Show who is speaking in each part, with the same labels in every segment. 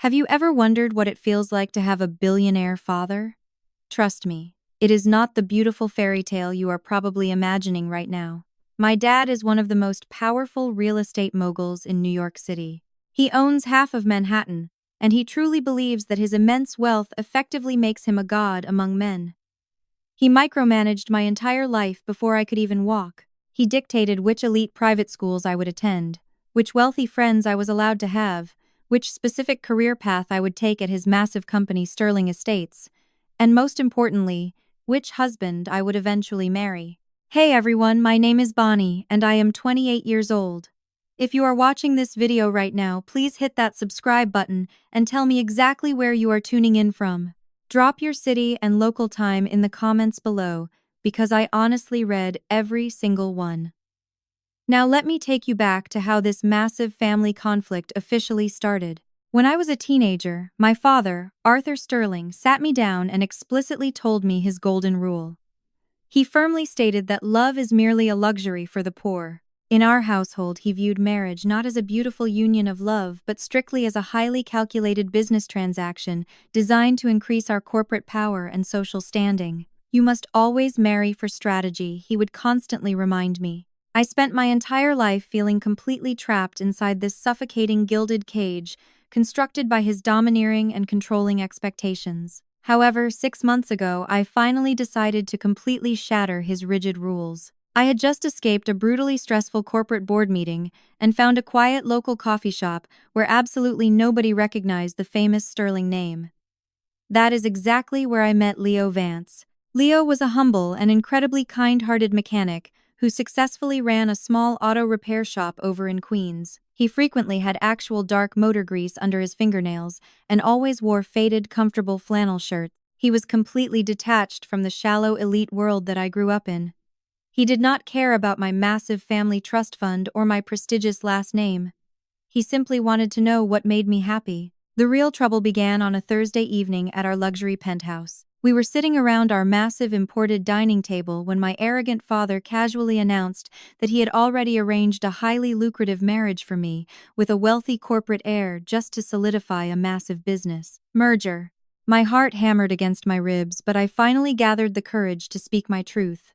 Speaker 1: Have you ever wondered what it feels like to have a billionaire father? Trust me, it is not the beautiful fairy tale you are probably imagining right now. My dad is one of the most powerful real estate moguls in New York City. He owns half of Manhattan, and he truly believes that his immense wealth effectively makes him a god among men. He micromanaged my entire life before I could even walk. He dictated which elite private schools I would attend, which wealthy friends I was allowed to have, which specific career path I would take at his massive company Sterling Estates, and most importantly, which husband I would eventually marry. Hey everyone, my name is Bonnie, and I am 28 years old. If you are watching this video right now, please hit that subscribe button and tell me exactly where you are tuning in from. Drop your city and local time in the comments below, because I honestly read every single one. Now let me take you back to how this massive family conflict officially started. When I was a teenager, my father, Arthur Sterling, sat me down and explicitly told me his golden rule. He firmly stated that love is merely a luxury for the poor. In our household, he viewed marriage not as a beautiful union of love, but strictly as a highly calculated business transaction designed to increase our corporate power and social standing. You must always marry for strategy, he would constantly remind me. I spent my entire life feeling completely trapped inside this suffocating gilded cage constructed by his domineering and controlling expectations. However, 6 months ago, I finally decided to completely shatter his rigid rules. I had just escaped a brutally stressful corporate board meeting and found a quiet local coffee shop where absolutely nobody recognized the famous Sterling name. That is exactly where I met Leo Vance. Leo was a humble and incredibly kind-hearted mechanic who successfully ran a small auto repair shop over in Queens. He frequently had actual dark motor grease under his fingernails and always wore faded, comfortable flannel shirts. He was completely detached from the shallow elite world that I grew up in. He did not care about my massive family trust fund or my prestigious last name. He simply wanted to know what made me happy. The real trouble began on a Thursday evening at our luxury penthouse. We were sitting around our massive imported dining table when my arrogant father casually announced that he had already arranged a highly lucrative marriage for me with a wealthy corporate heir just to solidify a massive business merger. My heart hammered against my ribs, but I finally gathered the courage to speak my truth.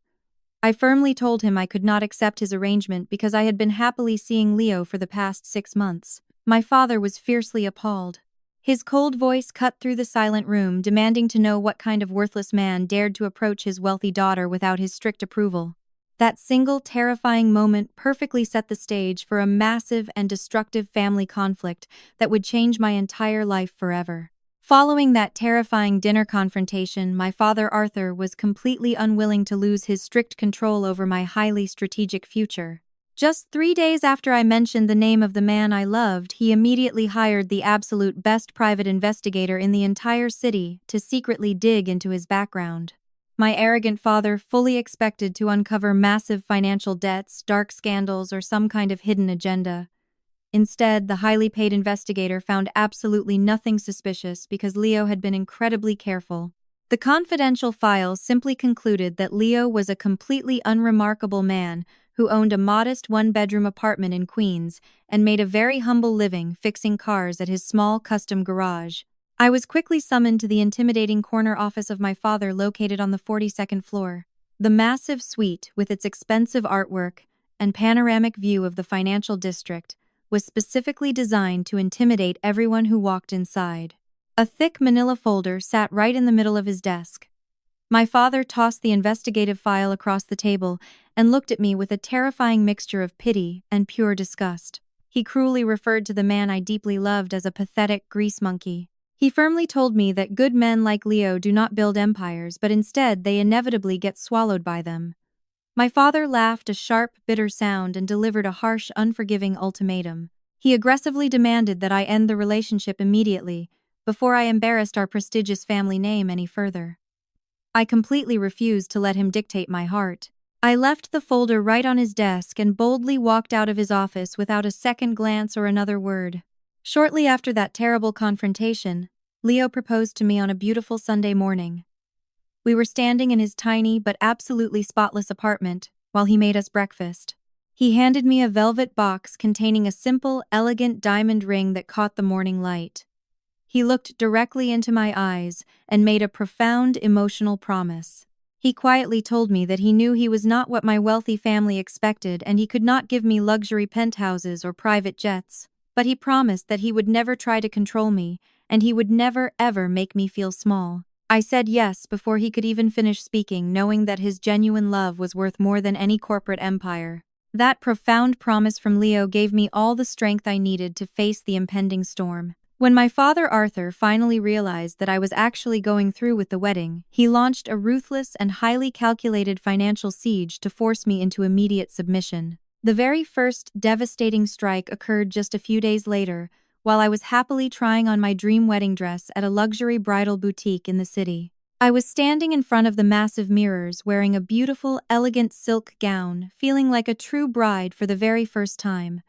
Speaker 1: I firmly told him I could not accept his arrangement because I had been happily seeing Leo for the past 6 months. My father was fiercely appalled. His cold voice cut through the silent room, demanding to know what kind of worthless man dared to approach his wealthy daughter without his strict approval. That single terrifying moment perfectly set the stage for a massive and destructive family conflict that would change my entire life forever. Following that terrifying dinner confrontation, my father Arthur was completely unwilling to lose his strict control over my highly strategic future. Just 3 days after I mentioned the name of the man I loved, he immediately hired the absolute best private investigator in the entire city to secretly dig into his background. My arrogant father fully expected to uncover massive financial debts, dark scandals, or some kind of hidden agenda. Instead, the highly paid investigator found absolutely nothing suspicious because Leo had been incredibly careful. The confidential files simply concluded that Leo was a completely unremarkable man who owned a modest one-bedroom apartment in Queens and made a very humble living fixing cars at his small custom garage. I was quickly summoned to the intimidating corner office of my father located on the 42nd floor. The massive suite, with its expensive artwork and panoramic view of the financial district, was specifically designed to intimidate everyone who walked inside. A thick manila folder sat right in the middle of his desk. My father tossed the investigative file across the table and looked at me with a terrifying mixture of pity and pure disgust. He cruelly referred to the man I deeply loved as a pathetic grease monkey. He firmly told me that good men like Leo do not build empires, but instead they inevitably get swallowed by them. My father laughed a sharp, bitter sound and delivered a harsh, unforgiving ultimatum. He aggressively demanded that I end the relationship immediately, before I embarrassed our prestigious family name any further. I completely refused to let him dictate my heart. I left the folder right on his desk and boldly walked out of his office without a second glance or another word. Shortly after that terrible confrontation, Leo proposed to me on a beautiful Sunday morning. We were standing in his tiny but absolutely spotless apartment while he made us breakfast. He handed me a velvet box containing a simple, elegant diamond ring that caught the morning light. He looked directly into my eyes and made a profound emotional promise. He quietly told me that he knew he was not what my wealthy family expected and he could not give me luxury penthouses or private jets. But he promised that he would never try to control me, and he would never ever make me feel small. I said yes before he could even finish speaking, knowing that his genuine love was worth more than any corporate empire. That profound promise from Leo gave me all the strength I needed to face the impending storm. When my father Arthur finally realized that I was actually going through with the wedding, he launched a ruthless and highly calculated financial siege to force me into immediate submission. The very first devastating strike occurred just a few days later, while I was happily trying on my dream wedding dress at a luxury bridal boutique in the city. I was standing in front of the massive mirrors wearing a beautiful, elegant silk gown, feeling like a true bride for the very first time.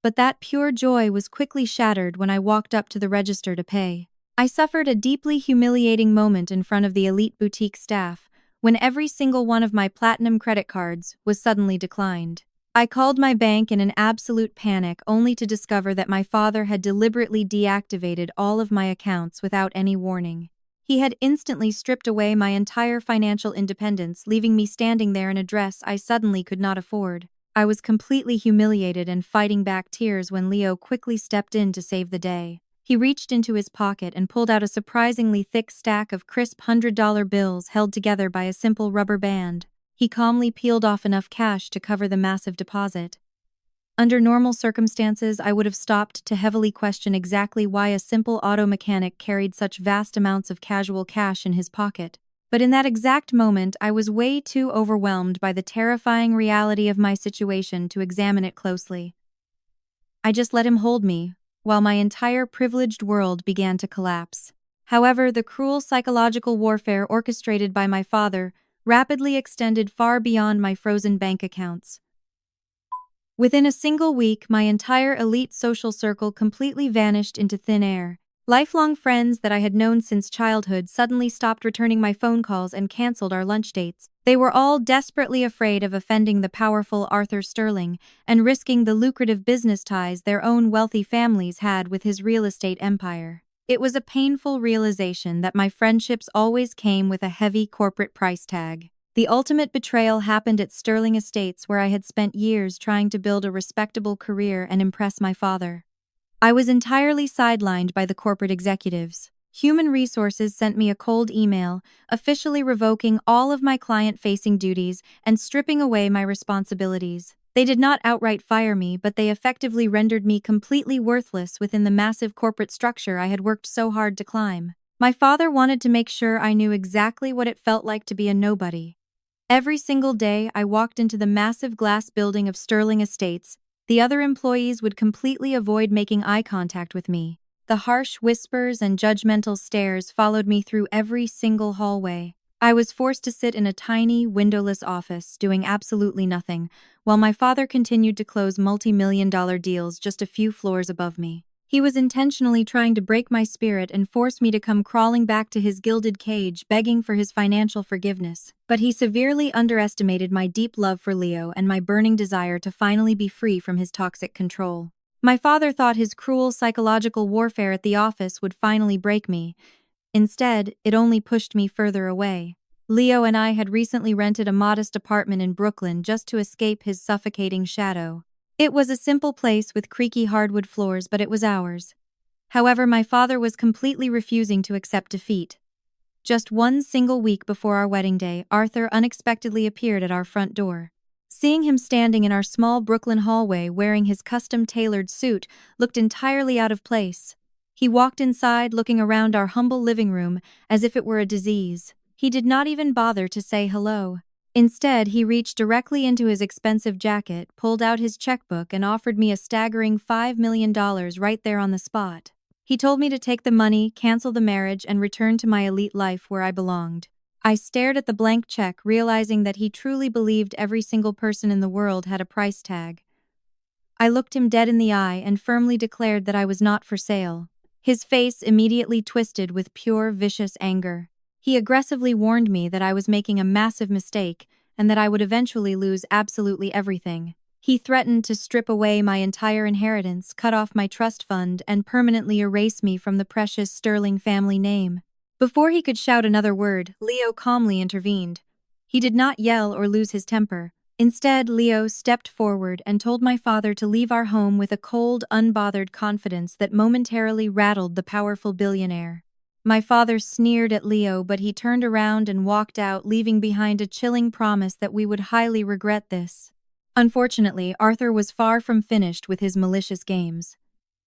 Speaker 1: But that pure joy was quickly shattered when I walked up to the register to pay. I suffered a deeply humiliating moment in front of the elite boutique staff when every single one of my platinum credit cards was suddenly declined. I called my bank in an absolute panic only to discover that my father had deliberately deactivated all of my accounts without any warning. He had instantly stripped away my entire financial independence, leaving me standing there in a dress I suddenly could not afford. I was completely humiliated and fighting back tears when Leo quickly stepped in to save the day. He reached into his pocket and pulled out a surprisingly thick stack of crisp $100 bills held together by a simple rubber band. He calmly peeled off enough cash to cover the massive deposit. Under normal circumstances, I would have stopped to heavily question exactly why a simple auto mechanic carried such vast amounts of casual cash in his pocket. But in that exact moment, I was way too overwhelmed by the terrifying reality of my situation to examine it closely. I just let him hold me, while my entire privileged world began to collapse. However, the cruel psychological warfare orchestrated by my father rapidly extended far beyond my frozen bank accounts. Within a single week, my entire elite social circle completely vanished into thin air. Lifelong friends that I had known since childhood suddenly stopped returning my phone calls and canceled our lunch dates. They were all desperately afraid of offending the powerful Arthur Sterling and risking the lucrative business ties their own wealthy families had with his real estate empire. It was a painful realization that my friendships always came with a heavy corporate price tag. The ultimate betrayal happened at Sterling Estates, where I had spent years trying to build a respectable career and impress my father. I was entirely sidelined by the corporate executives. Human Resources sent me a cold email, officially revoking all of my client-facing duties and stripping away my responsibilities. They did not outright fire me, but they effectively rendered me completely worthless within the massive corporate structure I had worked so hard to climb. My father wanted to make sure I knew exactly what it felt like to be a nobody. Every single day I walked into the massive glass building of Sterling Estates, the other employees would completely avoid making eye contact with me. The harsh whispers and judgmental stares followed me through every single hallway. I was forced to sit in a tiny, windowless office, doing absolutely nothing, while my father continued to close multi-million-dollar deals just a few floors above me. He was intentionally trying to break my spirit and force me to come crawling back to his gilded cage, begging for his financial forgiveness. But he severely underestimated my deep love for Leo and my burning desire to finally be free from his toxic control. My father thought his cruel psychological warfare at the office would finally break me. Instead, it only pushed me further away. Leo and I had recently rented a modest apartment in Brooklyn just to escape his suffocating shadow. It was a simple place with creaky hardwood floors, but it was ours. However, my father was completely refusing to accept defeat. Just one single week before our wedding day, Arthur unexpectedly appeared at our front door. Seeing him standing in our small Brooklyn hallway wearing his custom-tailored suit looked entirely out of place. He walked inside, looking around our humble living room as if it were a disease. He did not even bother to say hello. Instead, he reached directly into his expensive jacket, pulled out his checkbook, and offered me a staggering $5 million right there on the spot. He told me to take the money, cancel the marriage, and return to my elite life where I belonged. I stared at the blank check, realizing that he truly believed every single person in the world had a price tag. I looked him dead in the eye and firmly declared that I was not for sale. His face immediately twisted with pure, vicious anger. He aggressively warned me that I was making a massive mistake and that I would eventually lose absolutely everything. He threatened to strip away my entire inheritance, cut off my trust fund, and permanently erase me from the precious Sterling family name. Before he could shout another word, Leo calmly intervened. He did not yell or lose his temper. Instead, Leo stepped forward and told my father to leave our home with a cold, unbothered confidence that momentarily rattled the powerful billionaire. My father sneered at Leo, but he turned around and walked out, leaving behind a chilling promise that we would highly regret this. Unfortunately, Arthur was far from finished with his malicious games.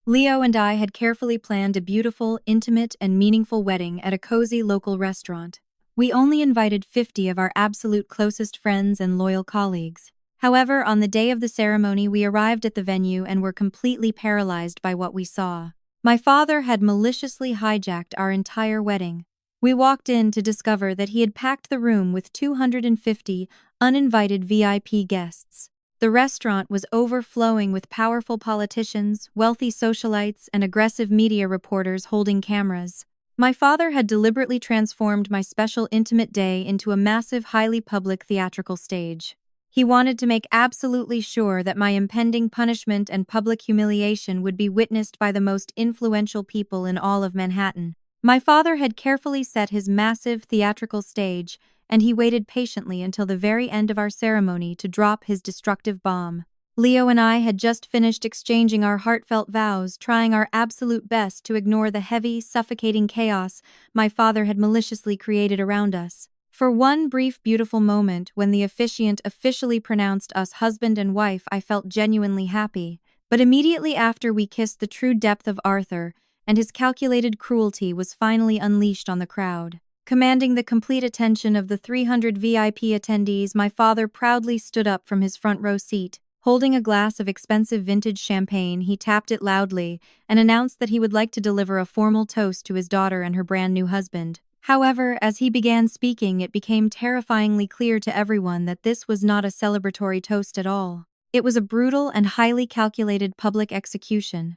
Speaker 1: Leo and I had carefully planned a beautiful, intimate, and meaningful wedding at a cozy local restaurant. We only invited 50 of our absolute closest friends and loyal colleagues. However, on the day of the ceremony, we arrived at the venue and were completely paralyzed by what we saw. My father had maliciously hijacked our entire wedding. We walked in to discover that he had packed the room with 250 uninvited VIP guests. The restaurant was overflowing with powerful politicians, wealthy socialites, and aggressive media reporters holding cameras. My father had deliberately transformed my special intimate day into a massive, highly public theatrical stage. He wanted to make absolutely sure that my impending punishment and public humiliation would be witnessed by the most influential people in all of Manhattan. My father had carefully set his massive theatrical stage, and he waited patiently until the very end of our ceremony to drop his destructive bomb. Leo and I had just finished exchanging our heartfelt vows, trying our absolute best to ignore the heavy, suffocating chaos my father had maliciously created around us. For one brief, beautiful moment, when the officiant officially pronounced us husband and wife, I felt genuinely happy. But immediately after we kissed, the true depth of Arthur and his calculated cruelty was finally unleashed on the crowd. Commanding the complete attention of the 300 VIP attendees, my father proudly stood up from his front row seat. Holding a glass of expensive vintage champagne, he tapped it loudly and announced that he would like to deliver a formal toast to his daughter and her brand new husband. However, as he began speaking, it became terrifyingly clear to everyone that this was not a celebratory toast at all. It was a brutal and highly calculated public execution.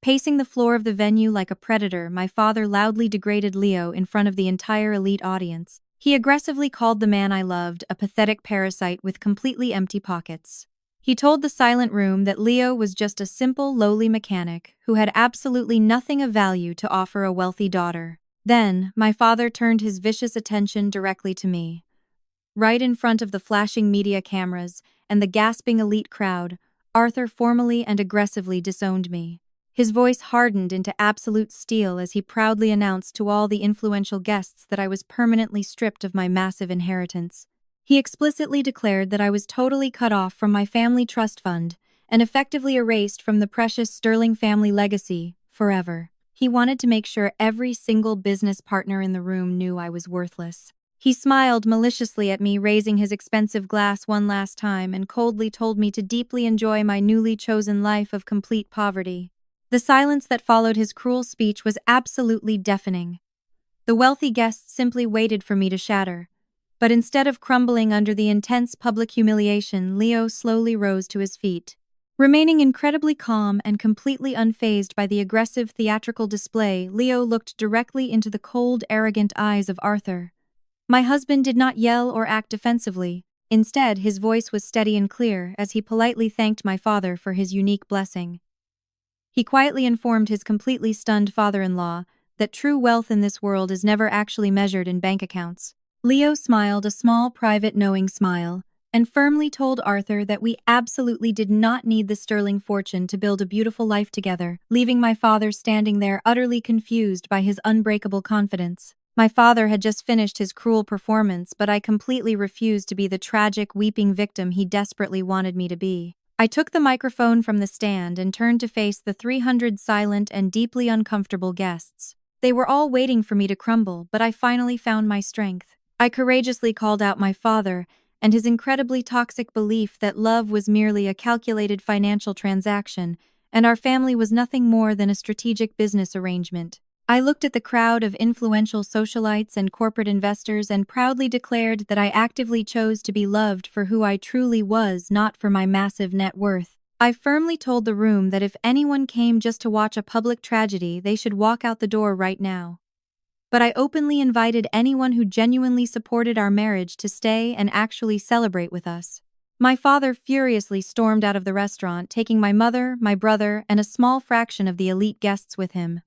Speaker 1: Pacing the floor of the venue like a predator, my father loudly degraded Leo in front of the entire elite audience. He aggressively called the man I loved a pathetic parasite with completely empty pockets. He told the silent room that Leo was just a simple, lowly mechanic who had absolutely nothing of value to offer a wealthy daughter. Then, my father turned his vicious attention directly to me. Right in front of the flashing media cameras and the gasping elite crowd, Arthur formally and aggressively disowned me. His voice hardened into absolute steel as he proudly announced to all the influential guests that I was permanently stripped of my massive inheritance. He explicitly declared that I was totally cut off from my family trust fund and effectively erased from the precious Sterling family legacy forever. He wanted to make sure every single business partner in the room knew I was worthless. He smiled maliciously at me, raising his expensive glass one last time, and coldly told me to deeply enjoy my newly chosen life of complete poverty. The silence that followed his cruel speech was absolutely deafening. The wealthy guests simply waited for me to shatter. But instead of crumbling under the intense public humiliation, Leo slowly rose to his feet. Remaining incredibly calm and completely unfazed by the aggressive theatrical display, Leo looked directly into the cold, arrogant eyes of Arthur. My husband did not yell or act defensively. Instead, his voice was steady and clear as he politely thanked my father for his unique blessing. He quietly informed his completely stunned father-in-law that true wealth in this world is never actually measured in bank accounts. Leo smiled a small, private, knowing smile and firmly told Arthur that we absolutely did not need the sterling fortune to build a beautiful life together, leaving my father standing there utterly confused by his unbreakable confidence. My father had just finished his cruel performance, but I completely refused to be the tragic, weeping victim he desperately wanted me to be. I took the microphone from the stand and turned to face the 300 silent and deeply uncomfortable guests. They were all waiting for me to crumble, but I finally found my strength. I courageously called out my father and his incredibly toxic belief that love was merely a calculated financial transaction and our family was nothing more than a strategic business arrangement. I looked at the crowd of influential socialites and corporate investors and proudly declared that I actively chose to be loved for who I truly was, not for my massive net worth. I firmly told the room that if anyone came just to watch a public tragedy, they should walk out the door right now. But I openly invited anyone who genuinely supported our marriage to stay and actually celebrate with us. My father furiously stormed out of the restaurant, taking my mother, my brother, and a small fraction of the elite guests with him.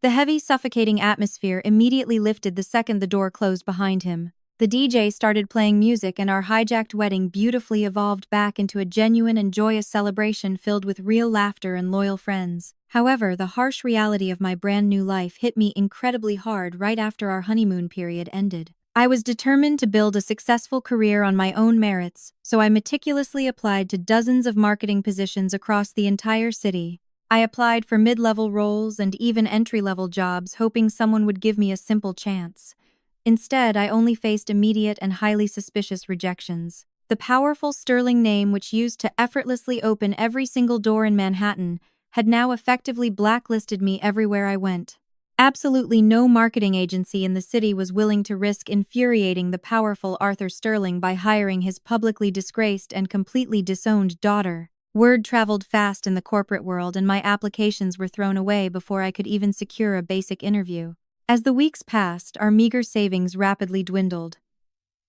Speaker 1: The heavy, suffocating atmosphere immediately lifted the second the door closed behind him. The DJ started playing music, and our hijacked wedding beautifully evolved back into a genuine and joyous celebration filled with real laughter and loyal friends. However, the harsh reality of my brand new life hit me incredibly hard right after our honeymoon period ended. I was determined to build a successful career on my own merits, so I meticulously applied to dozens of marketing positions across the entire city. I applied for mid-level roles and even entry-level jobs, hoping someone would give me a simple chance. Instead, I only faced immediate and highly suspicious rejections. The powerful sterling name, which used to effortlessly open every single door in Manhattan, had now effectively blacklisted me everywhere I went. Absolutely no marketing agency in the city was willing to risk infuriating the powerful Arthur Sterling by hiring his publicly disgraced and completely disowned daughter. Word traveled fast in the corporate world, and my applications were thrown away before I could even secure a basic interview. As the weeks passed, our meager savings rapidly dwindled.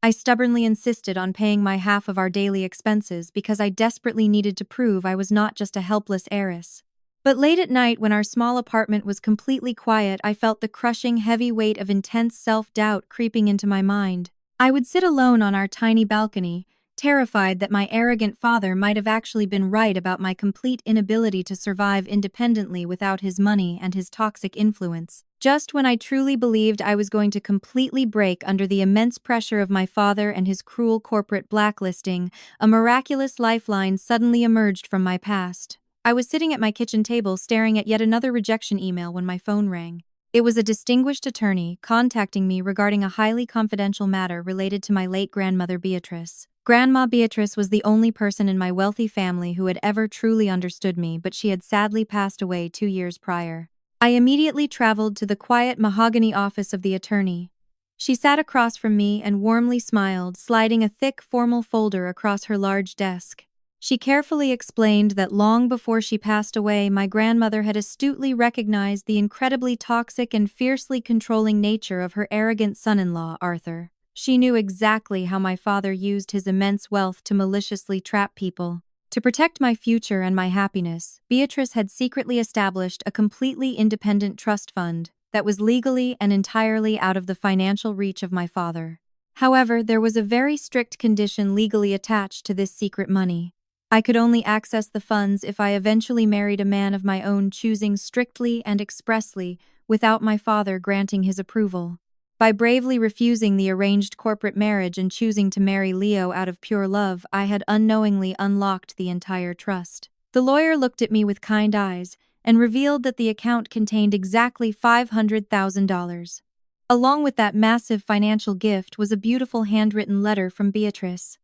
Speaker 1: I stubbornly insisted on paying my half of our daily expenses because I desperately needed to prove I was not just a helpless heiress. But late at night, when our small apartment was completely quiet, I felt the crushing heavy weight of intense self-doubt creeping into my mind. I would sit alone on our tiny balcony, terrified that my arrogant father might have actually been right about my complete inability to survive independently without his money and his toxic influence. Just when I truly believed I was going to completely break under the immense pressure of my father and his cruel corporate blacklisting, a miraculous lifeline suddenly emerged from my past. I was sitting at my kitchen table staring at yet another rejection email when my phone rang. It was a distinguished attorney contacting me regarding a highly confidential matter related to my late grandmother Beatrice. Grandma Beatrice was the only person in my wealthy family who had ever truly understood me, but she had sadly passed away 2 years prior. I immediately traveled to the quiet mahogany office of the attorney. She sat across from me and warmly smiled, sliding a thick, formal folder across her large desk. She carefully explained that long before she passed away, my grandmother had astutely recognized the incredibly toxic and fiercely controlling nature of her arrogant son-in-law, Arthur. She knew exactly how my father used his immense wealth to maliciously trap people. To protect my future and my happiness, Beatrice had secretly established a completely independent trust fund that was legally and entirely out of the financial reach of my father. However, there was a very strict condition legally attached to this secret money. I could only access the funds if I eventually married a man of my own choosing strictly and expressly, without my father granting his approval. By bravely refusing the arranged corporate marriage and choosing to marry Leo out of pure love, I had unknowingly unlocked the entire trust. The lawyer looked at me with kind eyes and revealed that the account contained exactly $500,000. Along with that massive financial gift was a beautiful handwritten letter from Beatrice.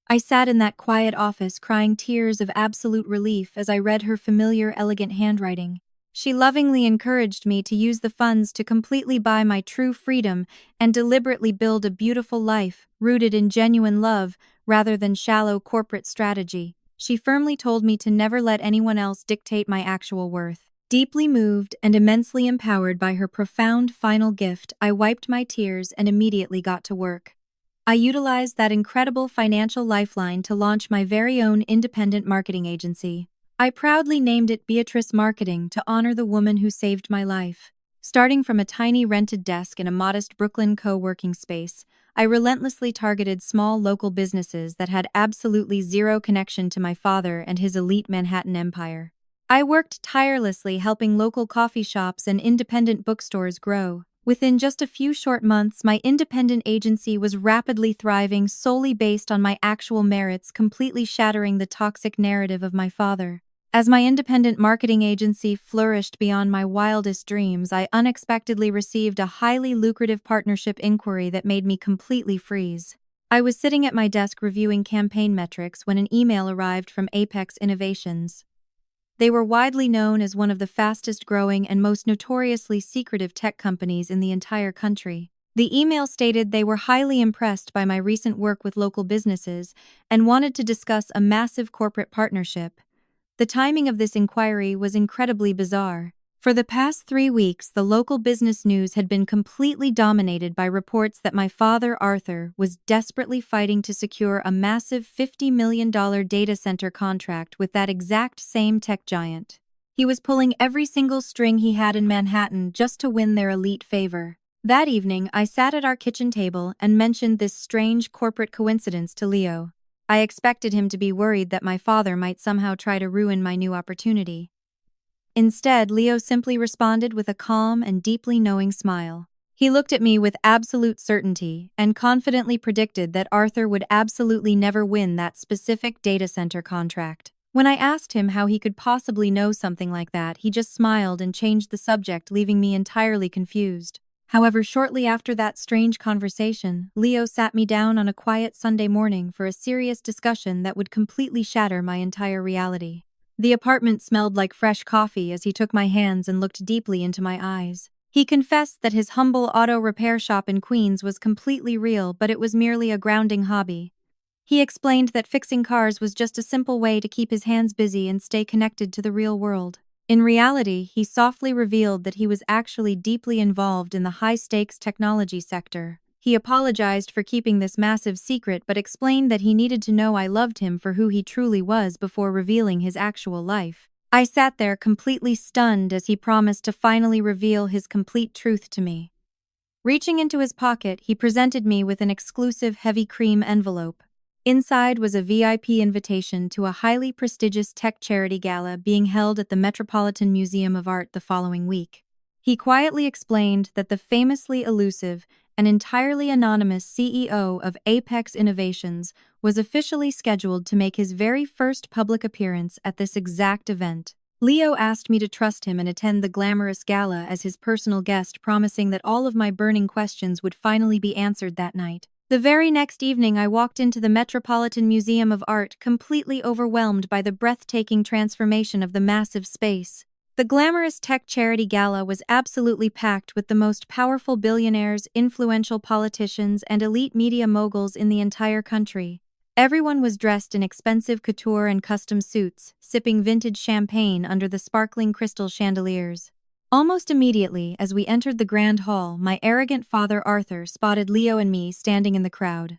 Speaker 1: I sat in that quiet office crying tears of absolute relief as I read her familiar, elegant handwriting. She lovingly encouraged me to use the funds to completely buy my true freedom and deliberately build a beautiful life rooted in genuine love rather than shallow corporate strategy. She firmly told me to never let anyone else dictate my actual worth. Deeply moved and immensely empowered by her profound final gift, I wiped my tears and immediately got to work. I utilized that incredible financial lifeline to launch my very own independent marketing agency. I proudly named it Beatrice Marketing to honor the woman who saved my life. Starting from a tiny rented desk in a modest Brooklyn co-working space, I relentlessly targeted small local businesses that had absolutely zero connection to my father and his elite Manhattan empire. I worked tirelessly helping local coffee shops and independent bookstores grow. Within just a few short months, my independent agency was rapidly thriving solely based on my actual merits, completely shattering the toxic narrative of my father. As my independent marketing agency flourished beyond my wildest dreams, I unexpectedly received a highly lucrative partnership inquiry that made me completely freeze. I was sitting at my desk reviewing campaign metrics when an email arrived from Apex Innovations. They were widely known as one of the fastest-growing and most notoriously secretive tech companies in the entire country. The email stated they were highly impressed by my recent work with local businesses and wanted to discuss a massive corporate partnership. The timing of this inquiry was incredibly bizarre. For the past 3 weeks, the local business news had been completely dominated by reports that my father, Arthur, was desperately fighting to secure a massive $50 million data center contract with that exact same tech giant. He was pulling every single string he had in Manhattan just to win their elite favor. That evening, I sat at our kitchen table and mentioned this strange corporate coincidence to Leo. I expected him to be worried that my father might somehow try to ruin my new opportunity. Instead, Leo simply responded with a calm and deeply knowing smile. He looked at me with absolute certainty and confidently predicted that Arthur would absolutely never win that specific data center contract. When I asked him how he could possibly know something like that, he just smiled and changed the subject, leaving me entirely confused. However, shortly after that strange conversation, Leo sat me down on a quiet Sunday morning for a serious discussion that would completely shatter my entire reality. The apartment smelled like fresh coffee as he took my hands and looked deeply into my eyes. He confessed that his humble auto repair shop in Queens was completely real, but it was merely a grounding hobby. He explained that fixing cars was just a simple way to keep his hands busy and stay connected to the real world. In reality, he softly revealed that he was actually deeply involved in the high-stakes technology sector. He apologized for keeping this massive secret but explained that he needed to know I loved him for who he truly was before revealing his actual life. I sat there completely stunned as he promised to finally reveal his complete truth to me. Reaching into his pocket, he presented me with an exclusive heavy cream envelope. Inside was a VIP invitation to a highly prestigious tech charity gala being held at the Metropolitan Museum of Art the following week. He quietly explained that the famously elusive and entirely anonymous CEO of Apex Innovations was officially scheduled to make his very first public appearance at this exact event. Leo asked me to trust him and attend the glamorous gala as his personal guest, promising that all of my burning questions would finally be answered that night. The very next evening, I walked into the Metropolitan Museum of Art, completely overwhelmed by the breathtaking transformation of the massive space. The glamorous tech charity gala was absolutely packed with the most powerful billionaires, influential politicians, and elite media moguls in the entire country. Everyone was dressed in expensive couture and custom suits, sipping vintage champagne under the sparkling crystal chandeliers. Almost immediately, as we entered the grand hall, my arrogant father Arthur spotted Leo and me standing in the crowd.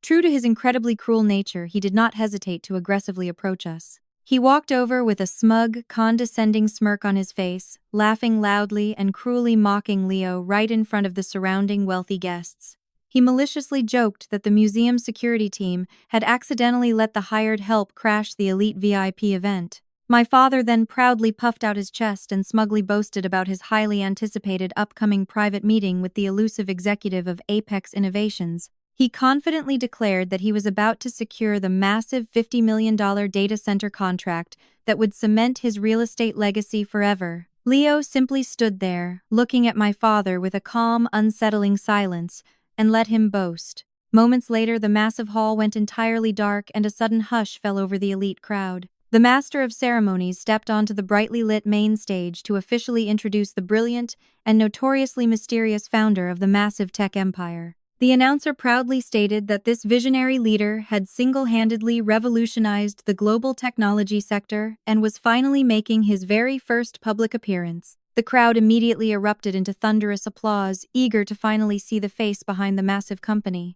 Speaker 1: True to his incredibly cruel nature, he did not hesitate to aggressively approach us. He walked over with a smug, condescending smirk on his face, laughing loudly and cruelly mocking Leo right in front of the surrounding wealthy guests. He maliciously joked that the museum security team had accidentally let the hired help crash the elite VIP event. My father then proudly puffed out his chest and smugly boasted about his highly anticipated upcoming private meeting with the elusive executive of Apex Innovations. He confidently declared that he was about to secure the massive $50 million data center contract that would cement his real estate legacy forever. Leo simply stood there, looking at my father with a calm, unsettling silence, and let him boast. Moments later, the massive hall went entirely dark and a sudden hush fell over the elite crowd. The master of ceremonies stepped onto the brightly lit main stage to officially introduce the brilliant and notoriously mysterious founder of the massive tech empire. The announcer proudly stated that this visionary leader had single-handedly revolutionized the global technology sector and was finally making his very first public appearance. The crowd immediately erupted into thunderous applause, eager to finally see the face behind the massive company.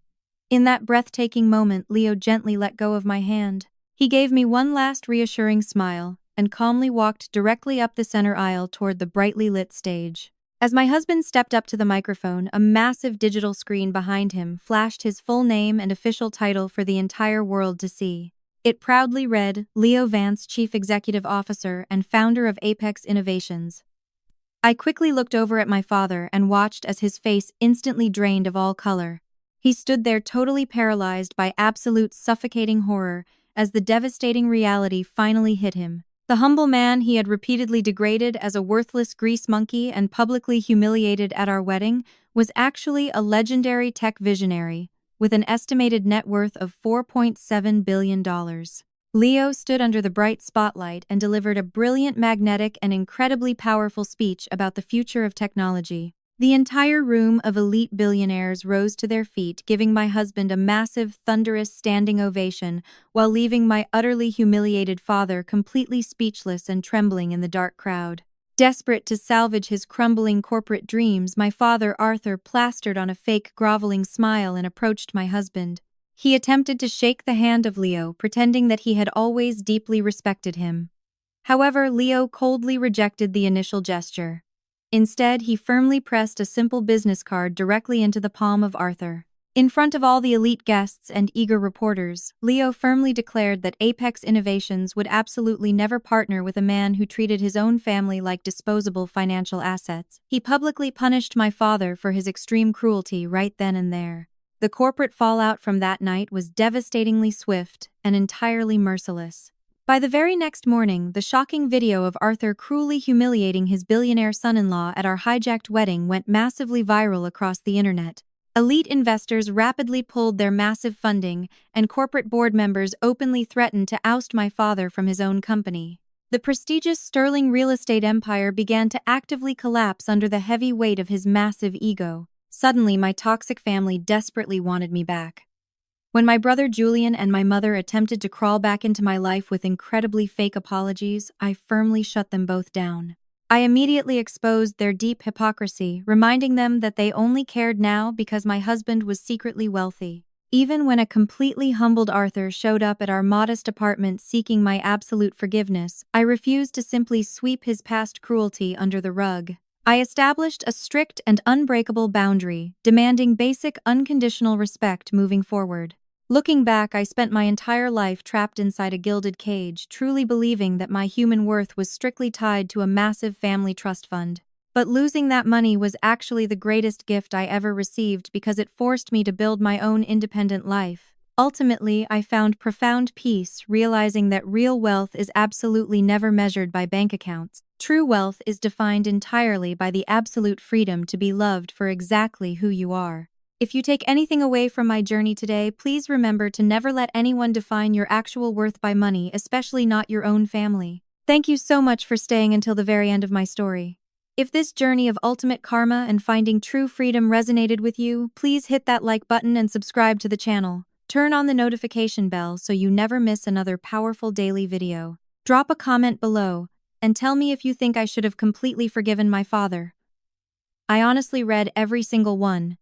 Speaker 1: In that breathtaking moment, Leo gently let go of my hand. He gave me one last reassuring smile and calmly walked directly up the center aisle toward the brightly lit stage. As my husband stepped up to the microphone, a massive digital screen behind him flashed his full name and official title for the entire world to see. It proudly read, Leo Vance, Chief Executive Officer and founder of Apex Innovations. I quickly looked over at my father and watched as his face instantly drained of all color. He stood there totally paralyzed by absolute suffocating horror as the devastating reality finally hit him. The humble man he had repeatedly degraded as a worthless grease monkey and publicly humiliated at our wedding was actually a legendary tech visionary with an estimated net worth of $4.7 billion. Leo stood under the bright spotlight and delivered a brilliant, magnetic, and incredibly powerful speech about the future of technology. The entire room of elite billionaires rose to their feet, giving my husband a massive, thunderous standing ovation, while leaving my utterly humiliated father completely speechless and trembling in the dark crowd. Desperate to salvage his crumbling corporate dreams, my father Arthur plastered on a fake groveling smile and approached my husband. He attempted to shake the hand of Leo, pretending that he had always deeply respected him. However, Leo coldly rejected the initial gesture. Instead, he firmly pressed a simple business card directly into the palm of Arthur. In front of all the elite guests and eager reporters, Leo firmly declared that Apex Innovations would absolutely never partner with a man who treated his own family like disposable financial assets. He publicly punished my father for his extreme cruelty right then and there. The corporate fallout from that night was devastatingly swift and entirely merciless. By the very next morning, the shocking video of Arthur cruelly humiliating his billionaire son-in-law at our hijacked wedding went massively viral across the internet. Elite investors rapidly pulled their massive funding, and corporate board members openly threatened to oust my father from his own company. The prestigious sterling real estate empire began to actively collapse under the heavy weight of his massive ego. Suddenly, my toxic family desperately wanted me back. When my brother Julian and my mother attempted to crawl back into my life with incredibly fake apologies, I firmly shut them both down. I immediately exposed their deep hypocrisy, reminding them that they only cared now because my husband was secretly wealthy. Even when a completely humbled Arthur showed up at our modest apartment seeking my absolute forgiveness, I refused to simply sweep his past cruelty under the rug. I established a strict and unbreakable boundary, demanding basic unconditional respect moving forward. Looking back, I spent my entire life trapped inside a gilded cage, truly believing that my human worth was strictly tied to a massive family trust fund. But losing that money was actually the greatest gift I ever received because it forced me to build my own independent life. Ultimately, I found profound peace, realizing that real wealth is absolutely never measured by bank accounts. True wealth is defined entirely by the absolute freedom to be loved for exactly who you are. If you take anything away from my journey today, please remember to never let anyone define your actual worth by money, especially not your own family. Thank you so much for staying until the very end of my story. If this journey of ultimate karma and finding true freedom resonated with you, please hit that like button and subscribe to the channel. Turn on the notification bell so you never miss another powerful daily video. Drop a comment below and tell me if you think I should have completely forgiven my father. I honestly read every single one,